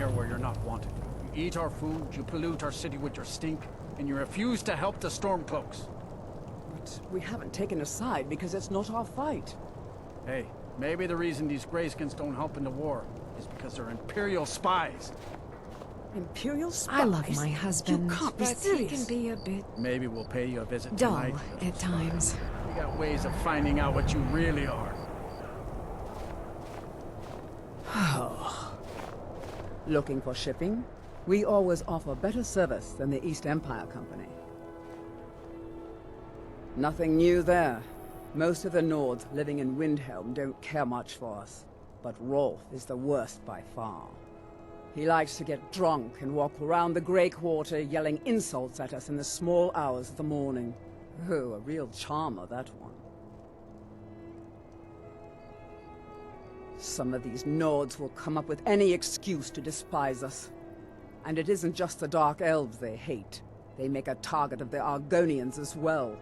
care where you're not wanted. You eat our food, you pollute our city with your stink, and you refuse to help the Stormcloaks. But we haven't taken a side because it's not our fight. Hey, maybe the reason these Greyskins don't help in the war is because they're Imperial spies. Imperial spies? I love my husband, You can't be but he serious. can be a bit Maybe we'll pay you a visit dull tonight. at times. We got ways of finding out what you really are. Looking for shipping? We always offer better service than the East Empire Company. Nothing new there. Most of the Nords living in Windhelm don't care much for us. But Rolf is the worst by far. He likes to get drunk and walk around the Grey Quarter yelling insults at us in the small hours of the morning. Oh, a real charmer, that one. Some of these Nords will come up with any excuse to despise us. And it isn't just the Dark Elves they hate. They make a target of the Argonians as well.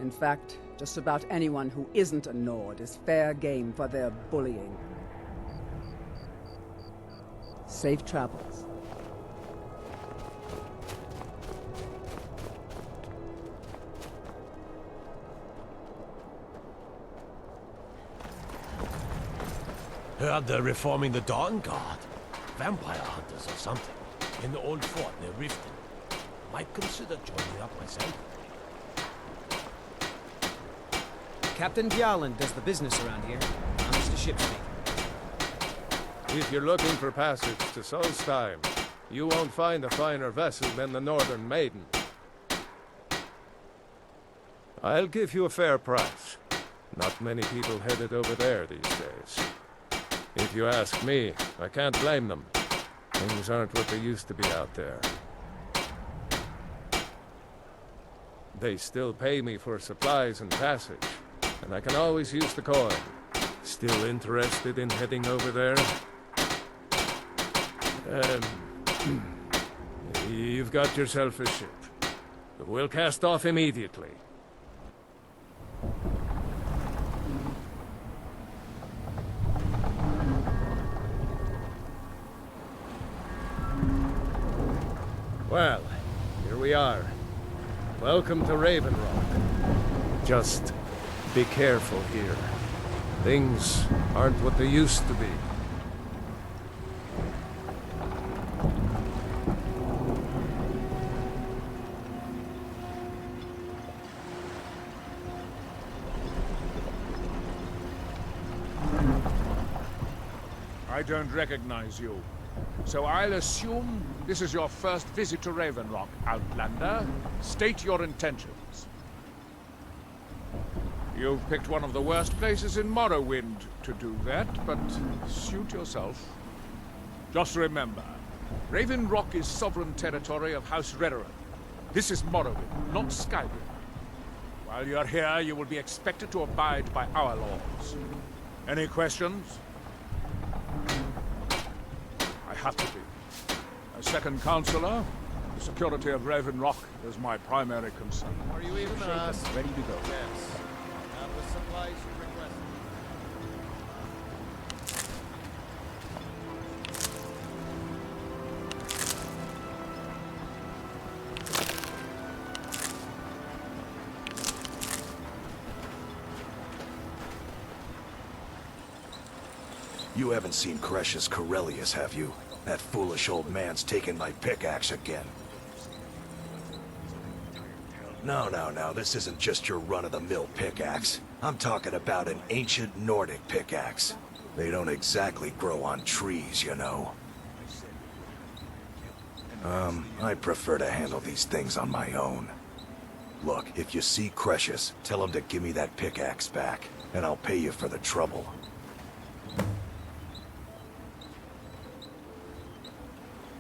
In fact, just about anyone who isn't a Nord is fair game for their bullying. Safe travels. Heard they're reforming the Dawn Guard. Vampire hunters or something. In the old fort near Riften. Might consider joining up myself. Captain Gjalund does the business around here. I'm just a ship speaker. If you're looking for passage to Solstheim, you won't find a finer vessel than the Northern Maiden. I'll give you a fair price. Not many people headed over there these days. If you ask me, I can't blame them. Things aren't what they used to be out there. They still pay me for supplies and passage, and I can always use the coin. Still interested in heading over there? You've got yourself a ship. We'll cast off immediately. Well, here we are. Welcome to Raven Rock. Just be careful here. Things aren't what they used to be. I don't recognize you. So I'll assume this is your first visit to Raven Rock, Outlander. State your intentions. You've picked one of the worst places in Morrowind to do that, but suit yourself. Just remember, Raven Rock is sovereign territory of House Redoran. This is Morrowind, not Skyrim. While you're here, you will be expected to abide by our laws. Any questions? I have to be. As second counselor, the security of Raven Rock is my primary concern. Are you even ready to go? Yes. Have the supplies you requested. You haven't seen Crescius Caerellius, have you? That foolish old man's taken my pickaxe again. No, this isn't just your run-of-the-mill pickaxe. I'm talking about an ancient Nordic pickaxe. They don't exactly grow on trees, you know. I prefer to handle these things on my own. Look, if you see Crescius, tell him to give me that pickaxe back, and I'll pay you for the trouble.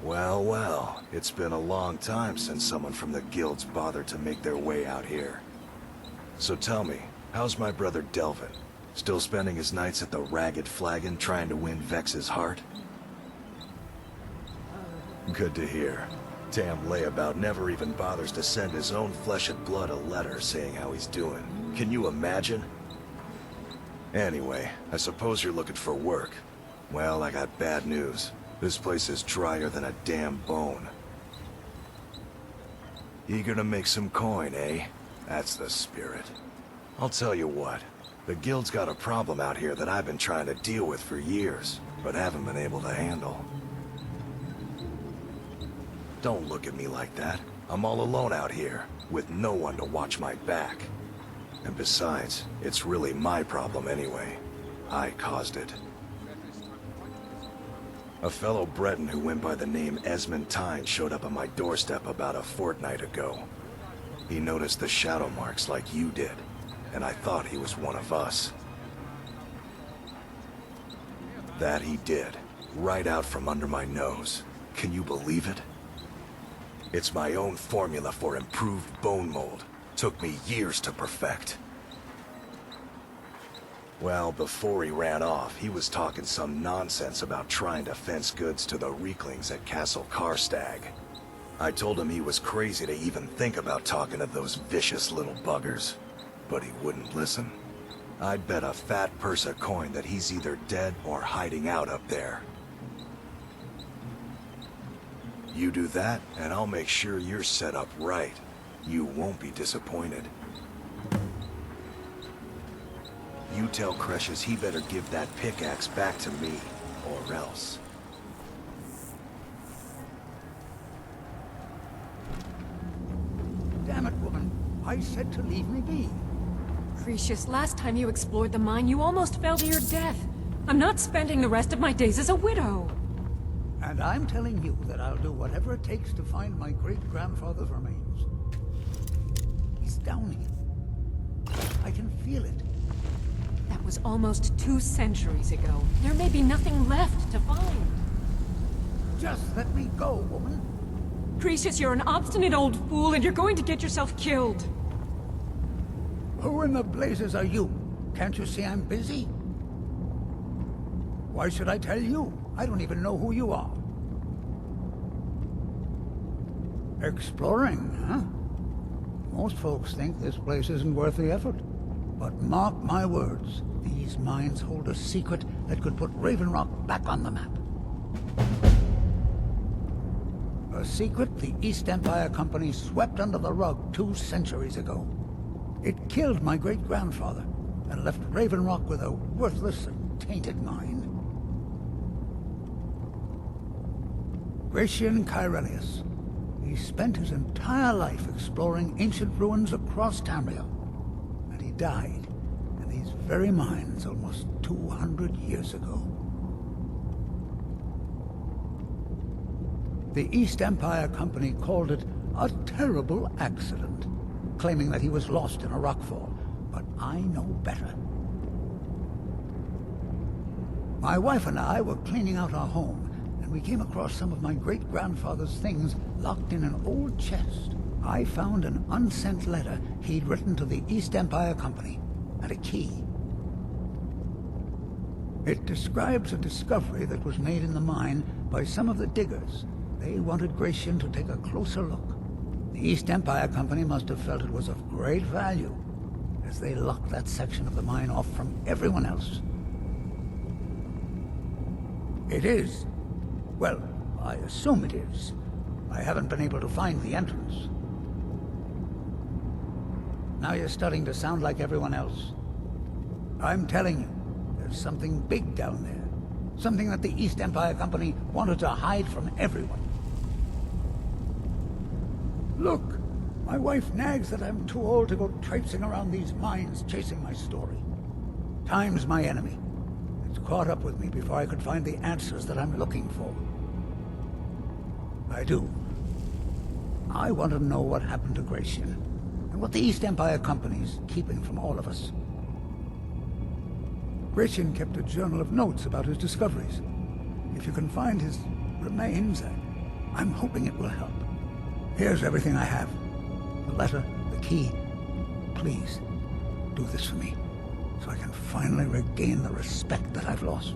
Well, it's been a long time since someone from the guilds bothered to make their way out here. So tell me, how's my brother Delvin? Still spending his nights at the Ragged Flagon trying to win Vex's heart? Good to hear. Damn layabout never even bothers to send his own flesh and blood a letter saying how he's doing. Can you imagine? Anyway, I suppose you're looking for work. Well, I got bad news. This place is drier than a damn bone. Eager to make some coin, eh? That's the spirit. I'll tell you what. The guild's got a problem out here that I've been trying to deal with for years, but haven't been able to handle. Don't look at me like that. I'm all alone out here, with no one to watch my back. And besides, it's really my problem anyway. I caused it. A fellow Breton who went by the name Esmond Tyne showed up on my doorstep about a fortnight ago. He noticed the shadow marks like you did, and I thought he was one of us. That he did, right out from under my nose. Can you believe it? It's my own formula for improved bone mold. Took me years to perfect. Well, before he ran off, he was talking some nonsense about trying to fence goods to the Reeklings at Castle Karstaag. I told him he was crazy to even think about talking to those vicious little buggers, but he wouldn't listen. I'd bet a fat purse of coin that he's either dead or hiding out up there. You do that, and I'll make sure you're set up right. You won't be disappointed. You tell Crescius he better give that pickaxe back to me, or else. Damn it, woman. I said to leave me be. Crescius, last time you explored the mine, you almost fell to your death. I'm not spending the rest of my days as a widow. And I'm telling you that I'll do whatever it takes to find my great-grandfather's remains. He's down here. I can feel it. That was almost 2 centuries ago. There may be nothing left to find. Just let me go, woman. Crescius, you're an obstinate old fool, and you're going to get yourself killed. Who in the blazes are you? Can't you see I'm busy? Why should I tell you? I don't even know who you are. Exploring, huh? Most folks think this place isn't worth the effort. But mark my words, these mines hold a secret that could put Raven Rock back on the map. A secret the East Empire Company swept under the rug 2 centuries ago. It killed my great-grandfather and left Raven Rock with a worthless and tainted mine. Gratian Caerellius. He spent his entire life exploring ancient ruins across Tamriel. And he died in these very mines almost 200 years ago. The East Empire Company called it a terrible accident, claiming that he was lost in a rockfall, but I know better. My wife and I were cleaning out our home, and we came across some of my great-grandfather's things locked in an old chest. I found an unsent letter he'd written to the East Empire Company, and a key. It describes a discovery that was made in the mine by some of the diggers. They wanted Gratian to take a closer look. The East Empire Company must have felt it was of great value, as they locked that section of the mine off from everyone else. It is. Well, I assume it is. I haven't been able to find the entrance. Now you're starting to sound like everyone else. I'm telling you, there's something big down there. Something that the East Empire Company wanted to hide from everyone. Look, my wife nags that I'm too old to go traipsing around these mines chasing my story. Time's my enemy. It's caught up with me before I could find the answers that I'm looking for. I do. I want to know what happened to Gratian, and what the East Empire Company's keeping from all of us. Gratian kept a journal of notes about his discoveries. If you can find his remains, I'm hoping it will help. Here's everything I have. The letter, the key. Please, do this for me, so I can finally regain the respect that I've lost.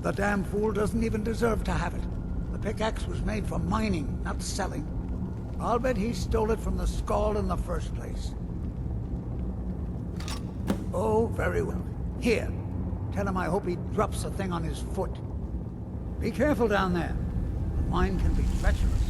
The damn fool doesn't even deserve to have it. The pickaxe was made for mining, not selling. I'll bet he stole it from the Skald in the first place. Oh, very well. Here, Tell him I hope he drops the thing on his foot. Be careful down there. The mine can be treacherous.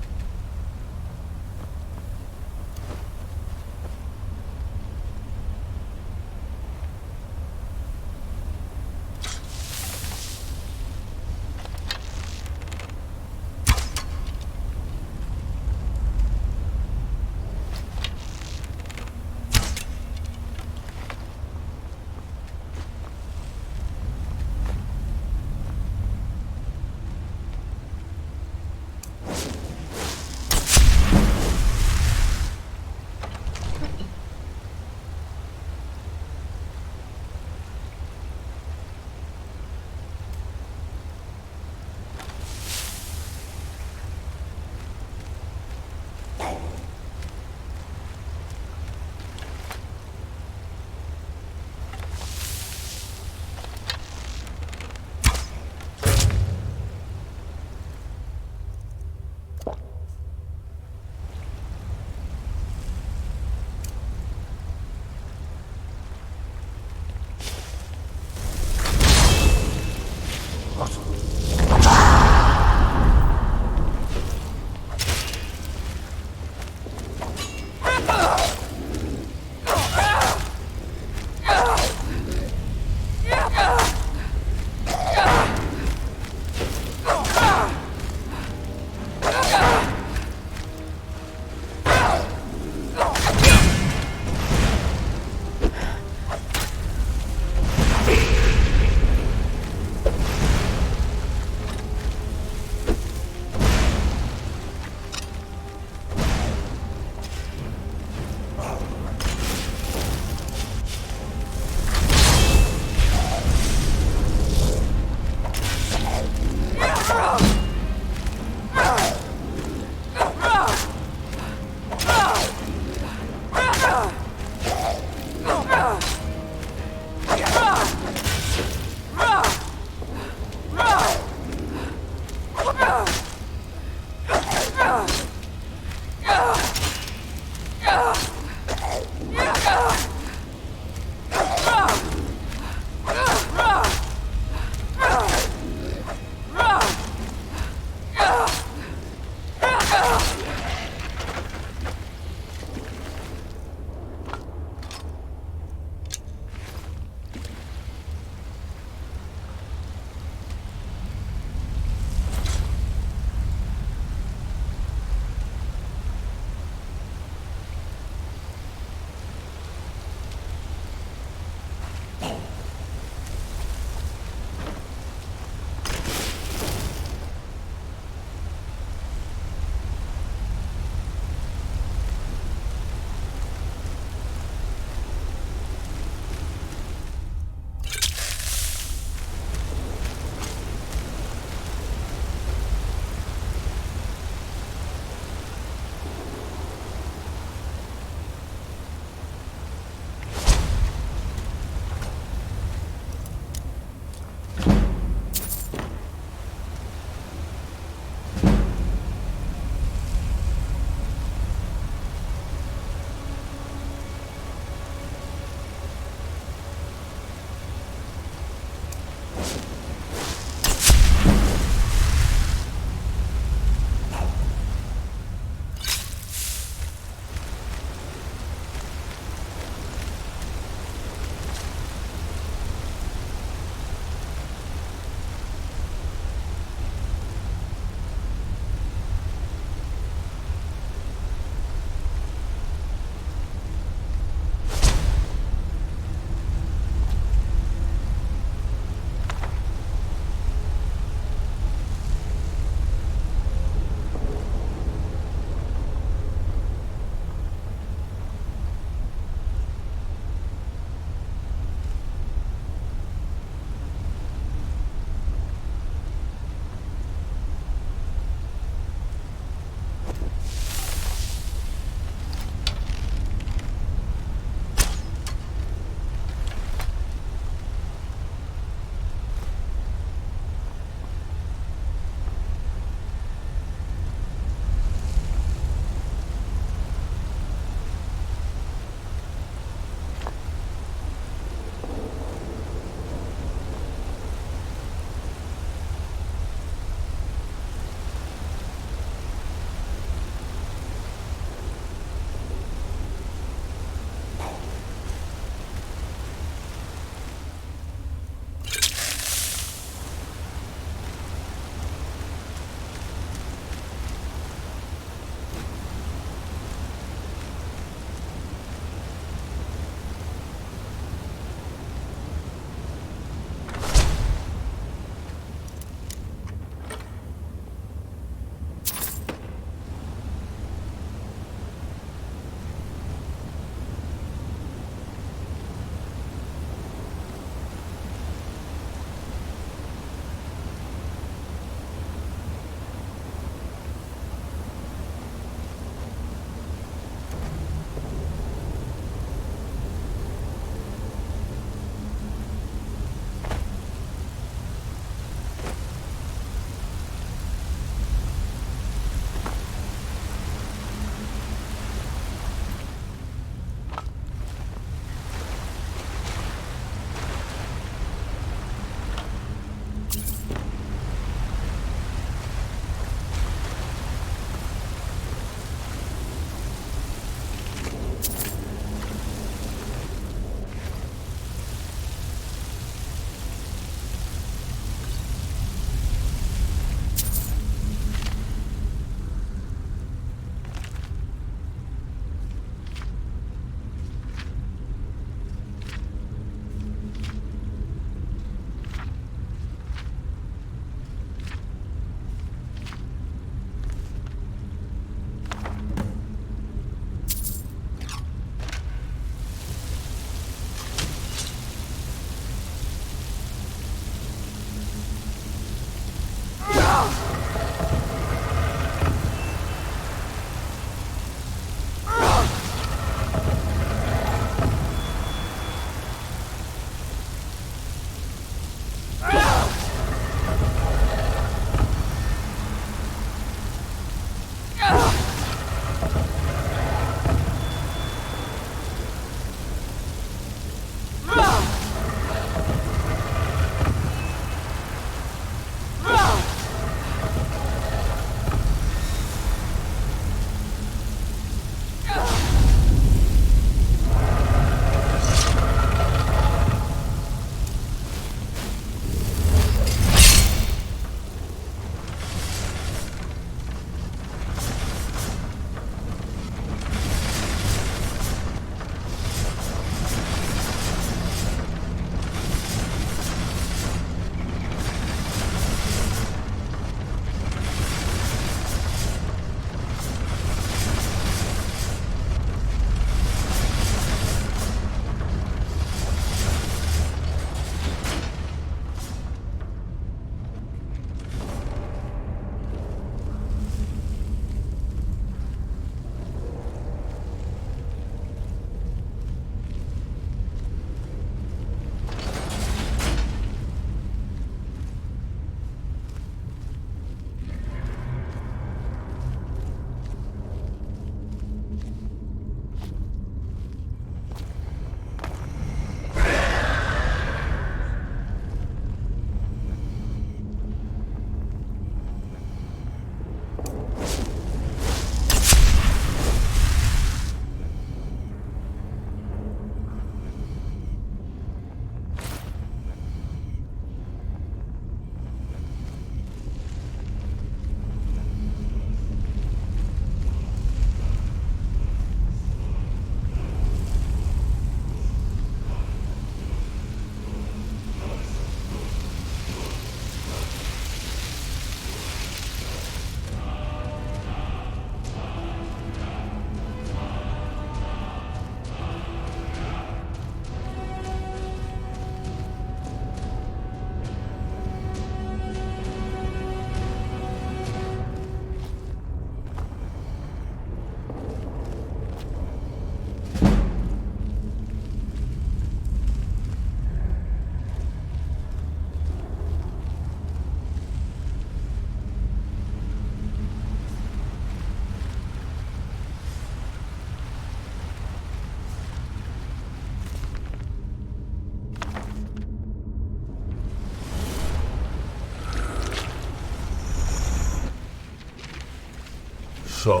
So,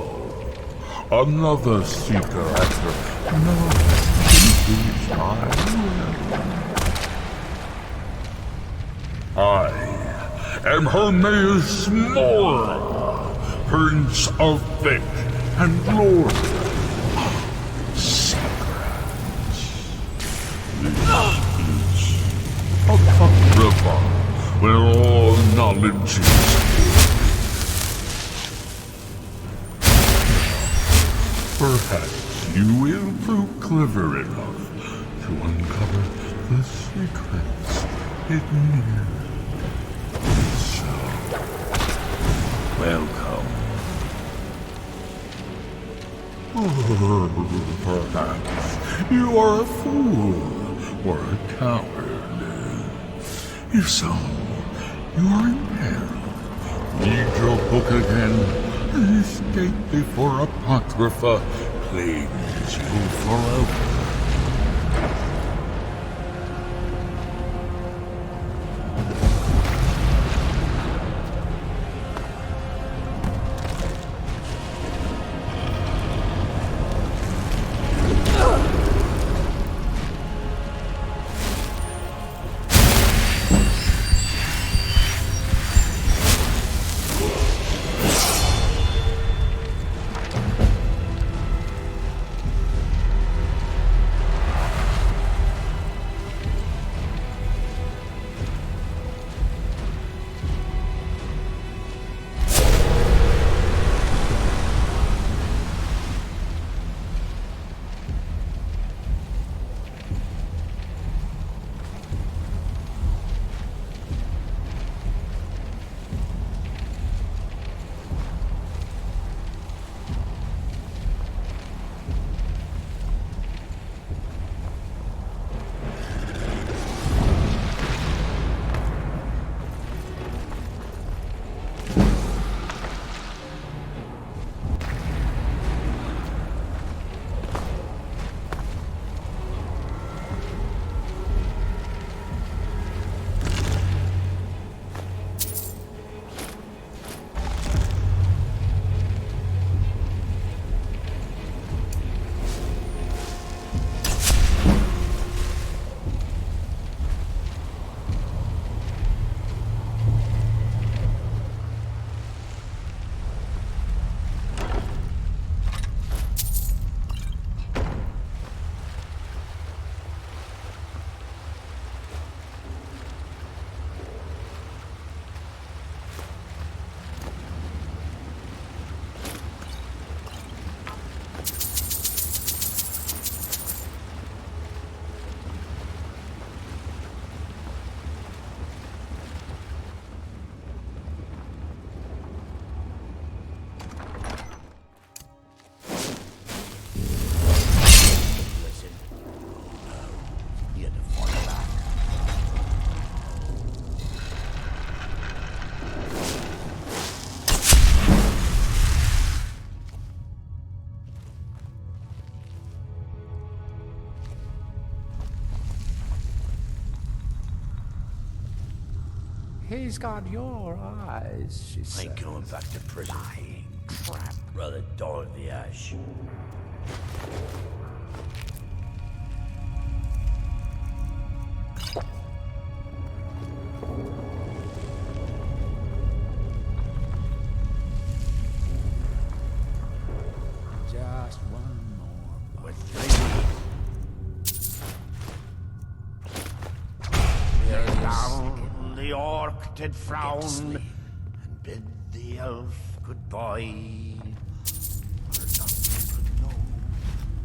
another seeker after knowledge into time. I am Hermaeus Mora, Prince of Fate and Lord of Secrets. This is a river where all knowledge is hid. Perhaps you will prove clever enough to uncover the secrets hidden here. So, welcome. Perhaps you are a fool or a coward. If so, you are in peril. Read your book again and escape before Apocrypha claims you forever. He's got your eyes, she said. Ain't going back to prison. Lying tramp. Brother Dorothy Ash. Just one more. With three. Here down the orc did frown and bid the elf goodbye. For none could know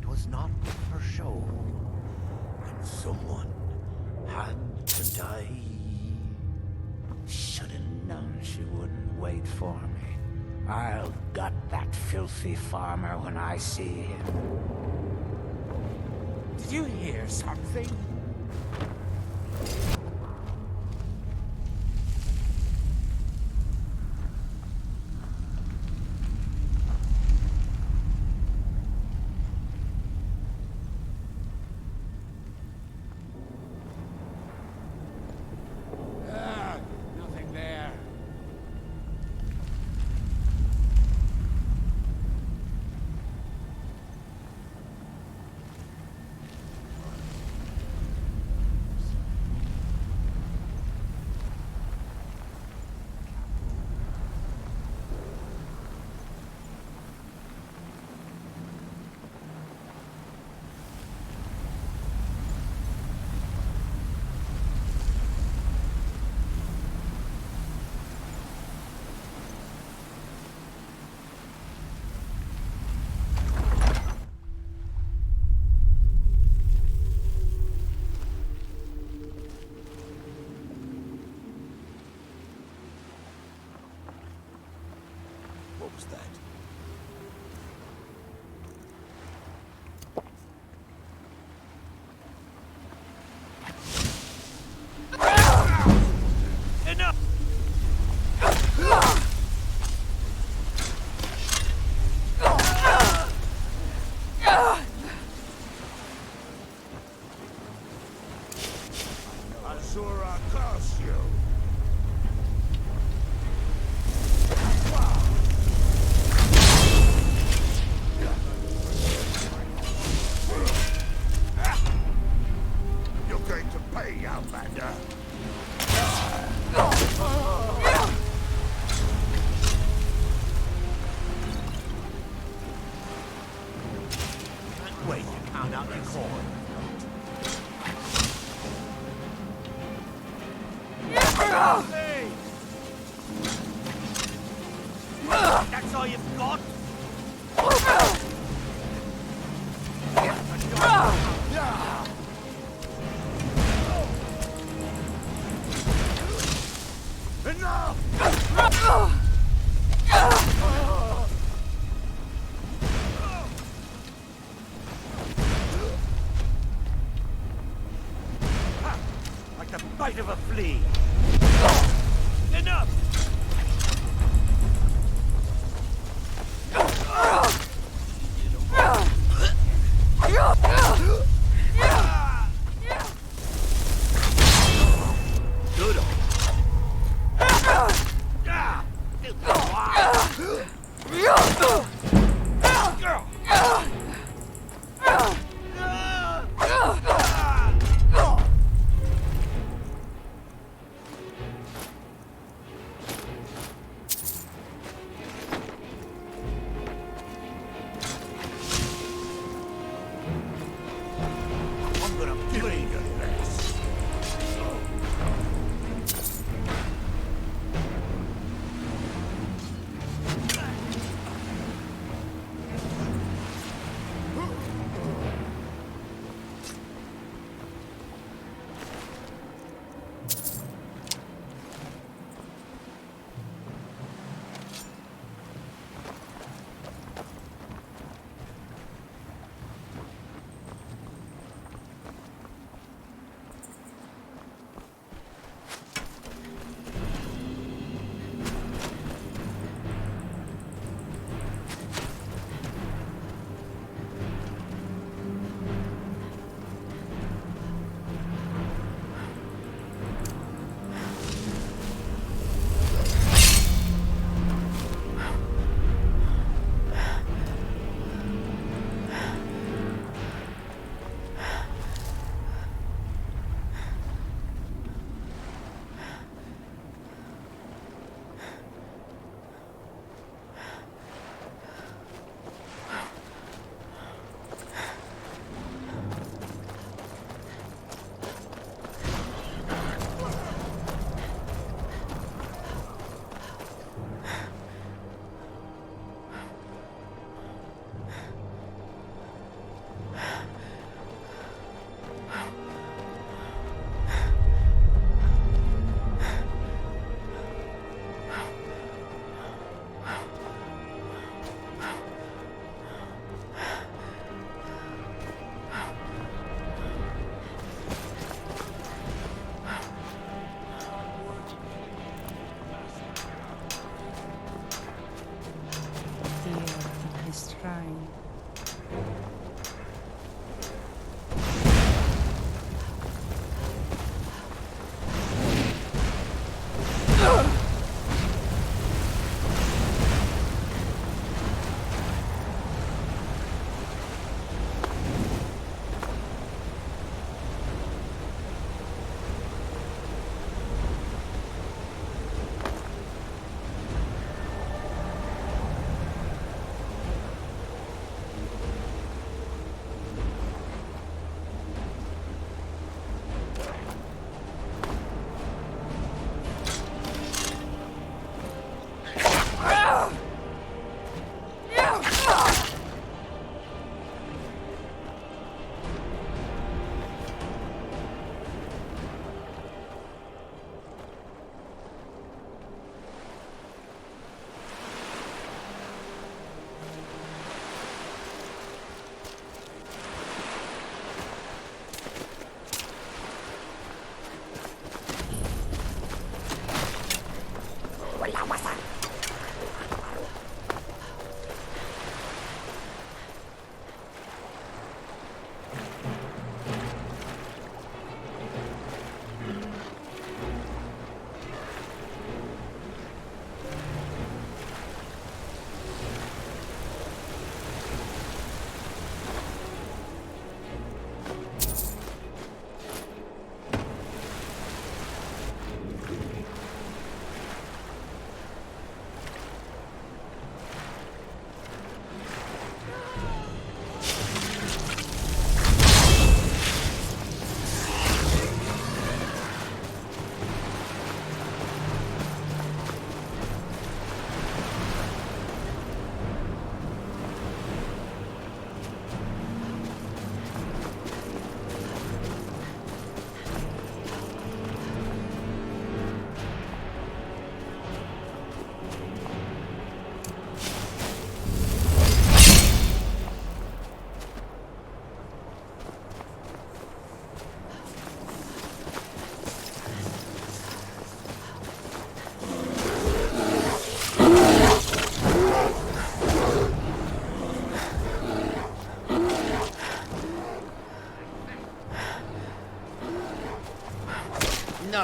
'twas not for show, and someone had to die. Should've known she wouldn't wait for me. I'll gut that filthy farmer when I see him. Did you hear something? Nothing there. use that. Enough! Azura curse you! You're going to pay, Outlander! Can't wait to count out your coin. Hey! That's all you've got? Enough! Like the bite of a flea. Enough! Good.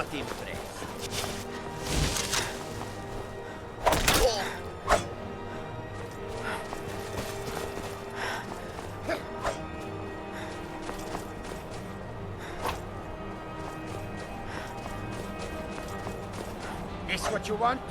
Tirati impreso. This what you want?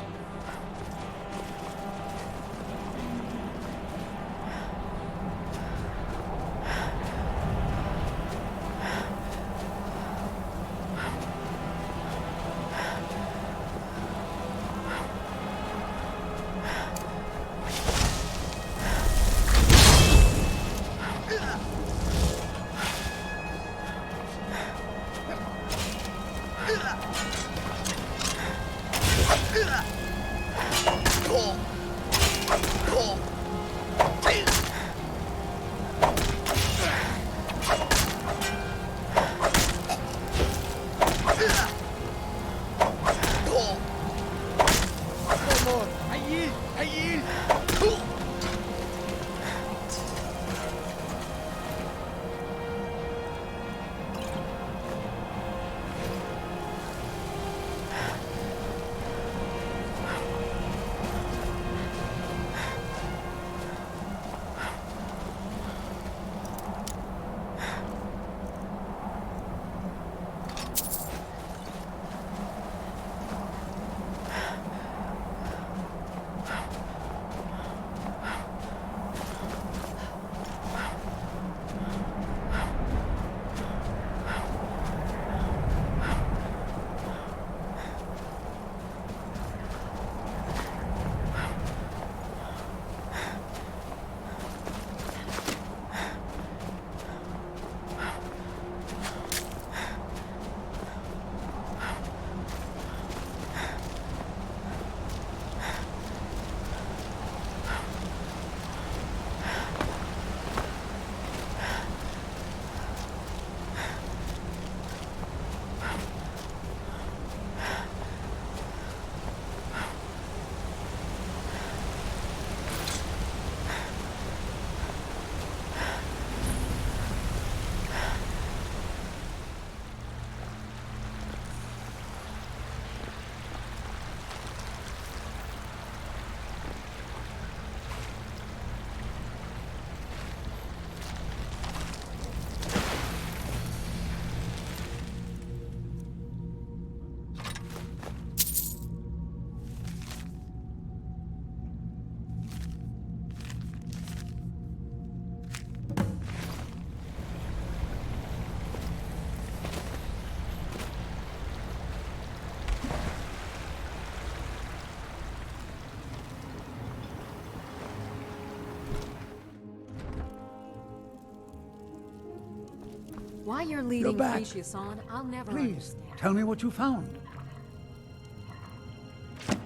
Why you're leading back. Crescius on, I'll never Please, understand. tell me what you found.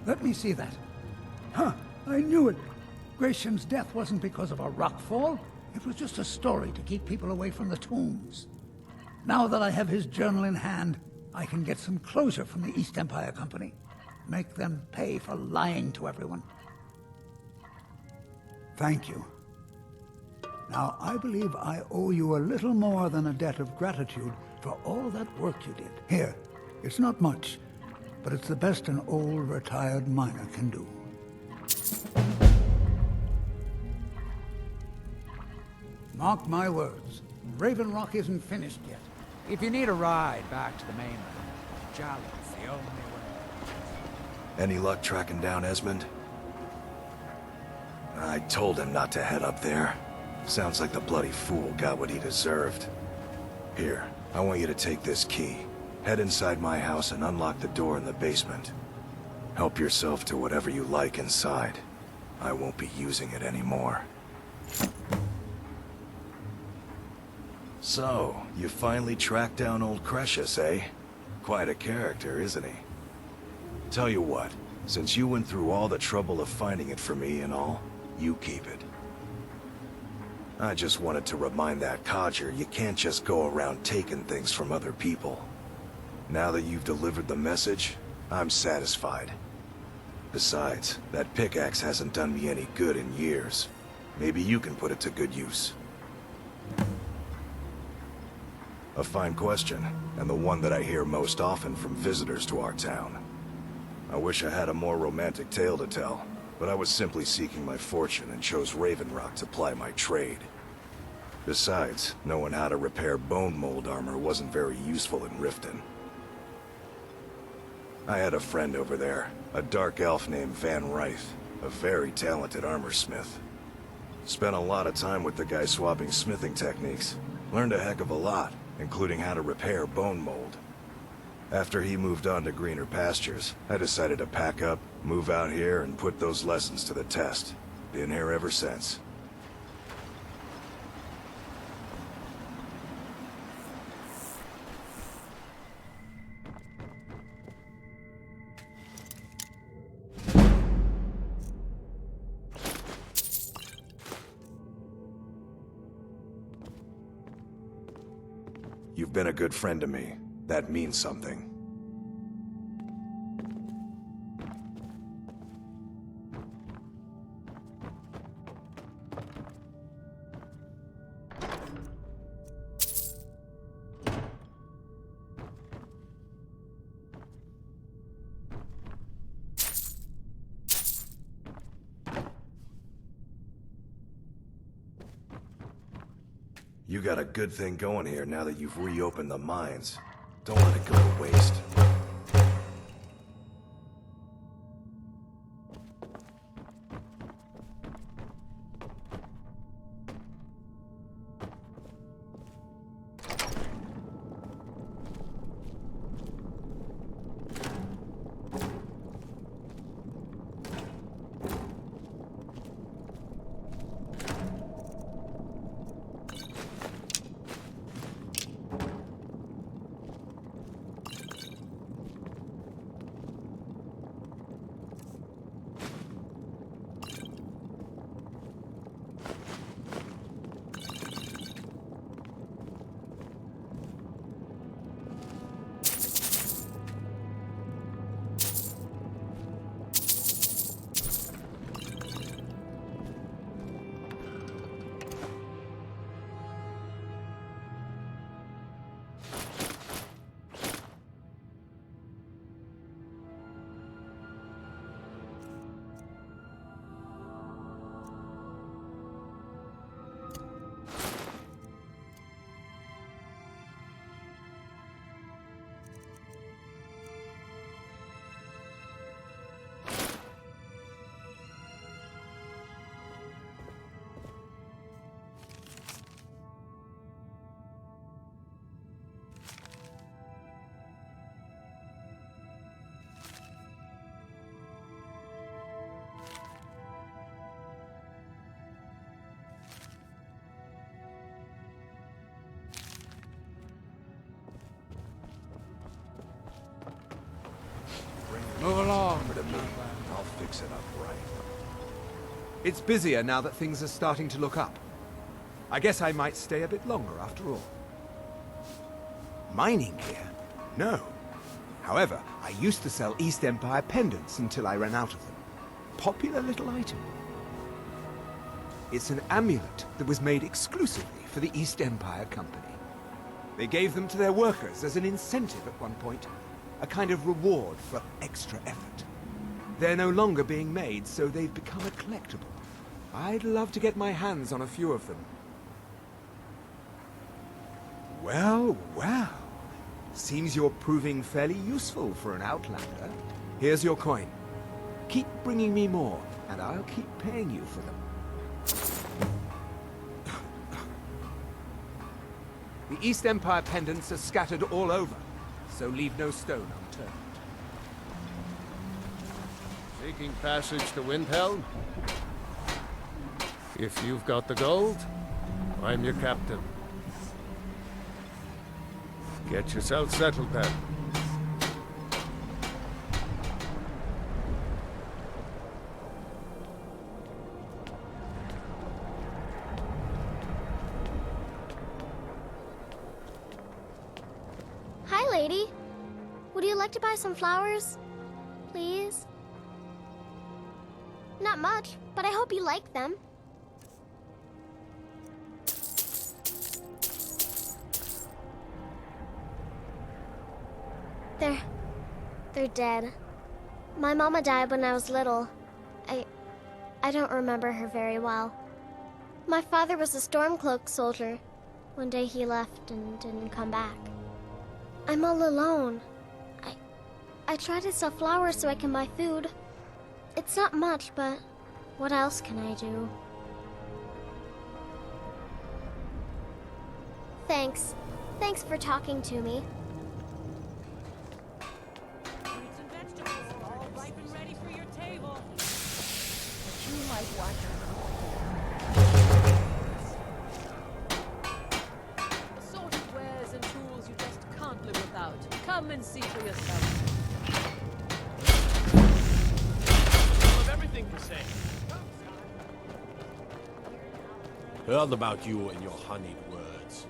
Let me see that. Huh, I knew it. Gratian's death wasn't because of a rock fall. It was just a story to keep people away from the tombs. Now that I have his journal in hand, I can get some closure from the East Empire Company. Make them pay for lying to everyone. Thank you. Now, I believe I owe you a little more than a debt of gratitude for all that work you did. Here, it's not much, but it's the best an old retired miner can do. Mark my words, Raven Rock isn't finished yet. If you need a ride back to the mainland, Gjalund's the only way. Any luck tracking down Esmond? I told him not to head up there. Sounds like the bloody fool got what he deserved. Here, I want you to take this key. Head inside my house and unlock the door in the basement. Help yourself to whatever you like inside. I won't be using it anymore. So, you finally tracked down old Crescius, eh? Quite a character, isn't he? Tell you what, since you went through all the trouble of finding it for me and all, you keep it. I just wanted to remind that codger you can't just go around taking things from other people. Now that you've delivered the message, I'm satisfied. Besides, that pickaxe hasn't done me any good in years. Maybe you can put it to good use. A fine question, and the one that I hear most often from visitors to our town. I wish I had a more romantic tale to tell, but I was simply seeking my fortune and chose Raven Rock to ply my trade. Besides, knowing how to repair bone mold armor wasn't very useful in Riften. I had a friend over there, a dark elf named Van Rythe, a very talented armor smith. Spent a lot of time with the guy swapping smithing techniques. Learned a heck of a lot, including how to repair bone mold. After he moved on to greener pastures, I decided to pack up, move out here, and put those lessons to the test. Been here ever since. You've been a good friend to me. That means something. You got a good thing going here now that you've reopened the mines. Don't let it go to waste. Move along. To me, I'll fix it up right. It's busier now that things are starting to look up. I guess I might stay a bit longer after all. Mining here? No. However, I used to sell East Empire pendants until I ran out of them. Popular little item. It's an amulet that was made exclusively for the East Empire Company. They gave them to their workers as an incentive at one point. A kind of reward for extra effort. They're no longer being made, so they've become a collectible. I'd love to get my hands on a few of them. Well, well. Seems you're proving fairly useful for an outlander. Here's your coin. Keep bringing me more, and I'll keep paying you for them. The East Empire pendants are scattered all over, so leave no stone unturned. Seeking passage to Windhelm? If you've got the gold, I'm your captain. Get yourself settled then. Hi, lady. Would you like to buy some flowers? Please? Not much, but I hope you like them. They're dead. My mama died when I was little. I don't remember her very well. My father was a Stormcloak soldier. One day he left and didn't come back. I'm all alone. I try to sell flowers so I can buy food. It's not much, but what else can I do? Thanks. Thanks for talking to me. Fruits and vegetables, all ripe and ready for your table. You might want the sort of wares and tools you just can't live without. Come and see for yourself. Of everything for sale. Heard about you and your honeyed words.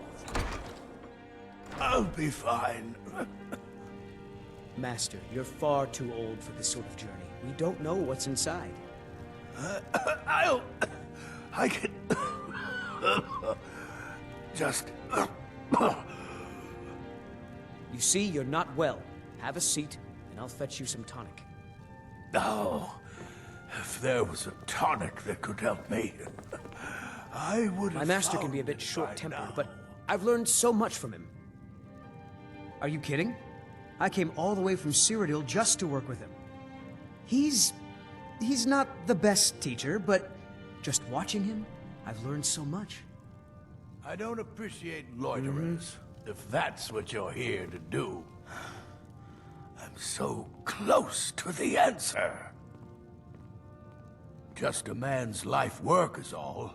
I'll be fine. Master, you're far too old for this sort of journey. We don't know what's inside. I can... just... You see, you're not well. Have a seat, and I'll fetch you some tonic. Oh, if there was a tonic that could help me, I would have. My master can be a bit short-tempered, but I've learned so much from him. Are you kidding? I came all the way from Cyrodiil just to work with him. He's not the best teacher, but just watching him, I've learned so much. I don't appreciate loiterers, if that's what you're here to do. I'm so close to the answer. Just a man's life work is all.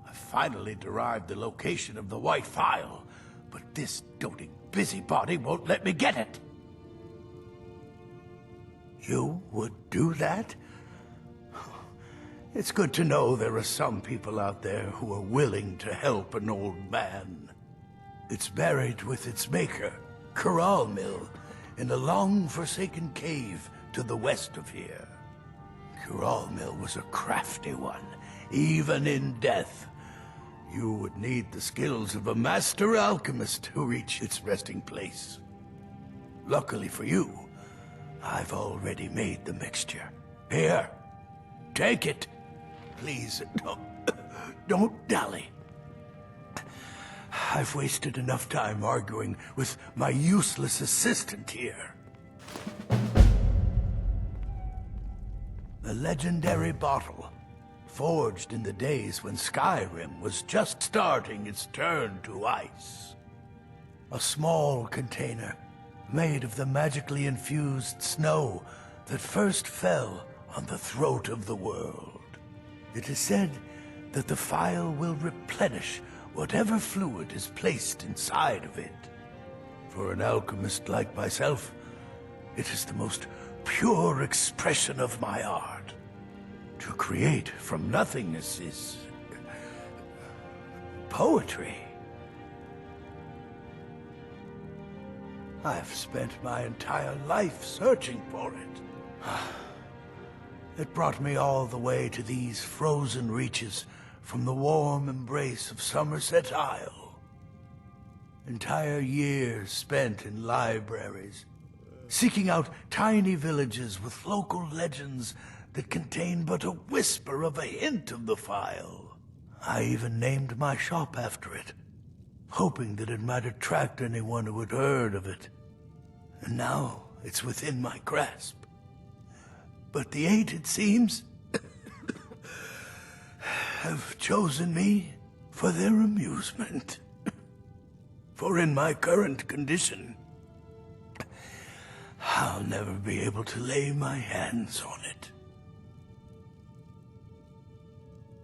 I finally derived the location of the White Phial, but this doting busybody won't let me get it. You would do that? It's good to know there are some people out there who are willing to help an old man. It's buried with its maker, Caerellius, in a long-forsaken cave to the west of here. Caerellius was a crafty one, even in death. You would need the skills of a master alchemist to reach its resting place. Luckily for you, I've already made the mixture. Here, take it. Please, don't dally. I've wasted enough time arguing with my useless assistant here. The legendary bottle, forged in the days when Skyrim was just starting its turn to ice. A small container made of the magically infused snow that first fell on the throat of the world. It is said that the phial will replenish whatever fluid is placed inside of it. For an alchemist like myself, it is the most pure expression of my art. To create from nothingness is poetry. I've spent my entire life searching for it. It brought me all the way to these frozen reaches from the warm embrace of Somerset Isle. Entire years spent in libraries, seeking out tiny villages with local legends that contain but a whisper of a hint of the phial. I even named my shop after it, hoping that it might attract anyone who had heard of it. And now it's within my grasp. But the eight, it seems, have chosen me for their amusement. For in my current condition, I'll never be able to lay my hands on it.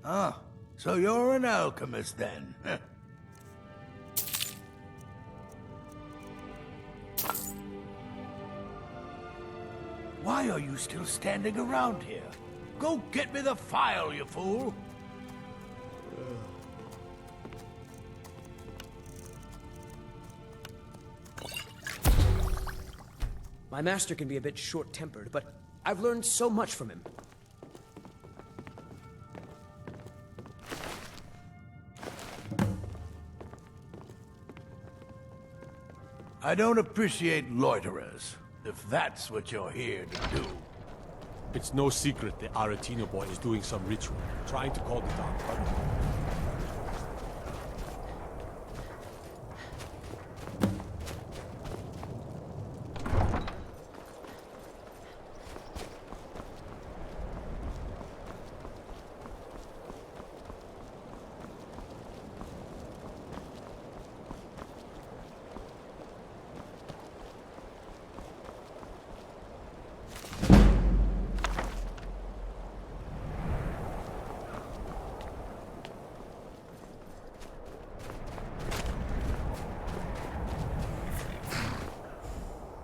Ah, so you're an alchemist then? Why are you still standing around here? Go get me the phial, you fool! My master can be a bit short-tempered, but I've learned so much from him. I don't appreciate loiterers, if that's what you're here to do. It's no secret the Aretino boy is doing some ritual, trying to call the Dark Brotherhood.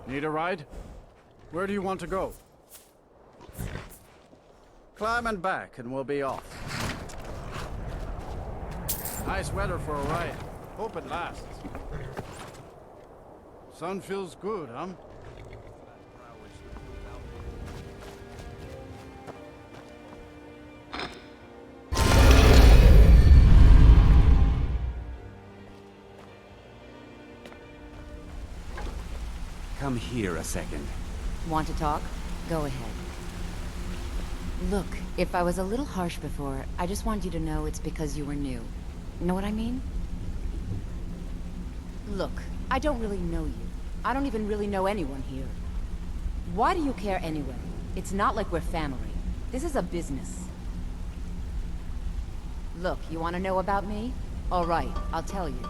Need a ride? Where do you want to go? Climb and back, and we'll be off. Nice weather for a ride. Hope it lasts. Sun feels good, huh? Come here a second. Want to talk? Go ahead. Look, if I was a little harsh before, I just want you to know it's because you were new. Know what I mean? Look, I don't really know you. I don't even really know anyone here. Why do you care anyway? It's not like we're family. This is a business. Look, you want to know about me? All right, I'll tell you.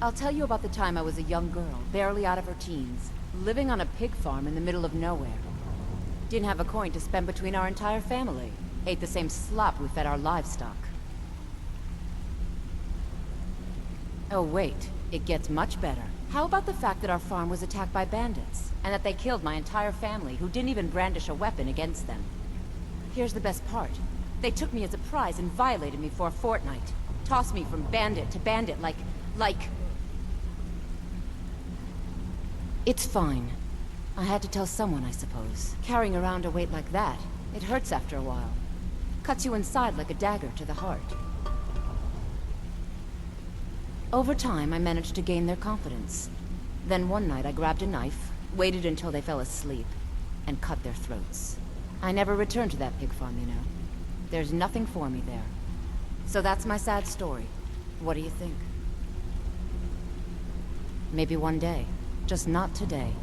I'll tell you about the time I was a young girl, barely out of her teens, living on a pig farm in the middle of nowhere. Didn't have a coin to spend between our entire family. Ate the same slop we fed our livestock. Oh wait, it gets much better. How about the fact that our farm was attacked by bandits, and that they killed my entire family, who didn't even brandish a weapon against them? Here's the best part. They took me as a prize and violated me for a fortnight. Tossed me from bandit to bandit like... It's fine. I had to tell someone, I suppose. Carrying around a weight like that, it hurts after a while. Cuts you inside like a dagger to the heart. Over time, I managed to gain their confidence. Then one night I grabbed a knife, waited until they fell asleep, and cut their throats. I never returned to that pig farm, you know. There's nothing for me there. So that's my sad story. What do you think? Maybe one day. Just not today.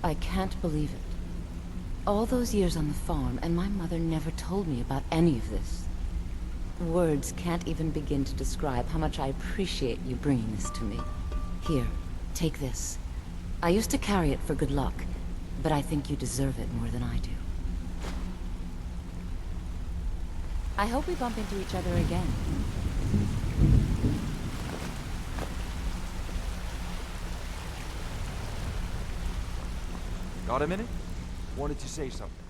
I can't believe it. All those years on the farm, and my mother never told me about any of this. Words can't even begin to describe how much I appreciate you bringing this to me. Here, take this. I used to carry it for good luck, but I think you deserve it more than I do. I hope we bump into each other again. Got a minute? Wanted to say something.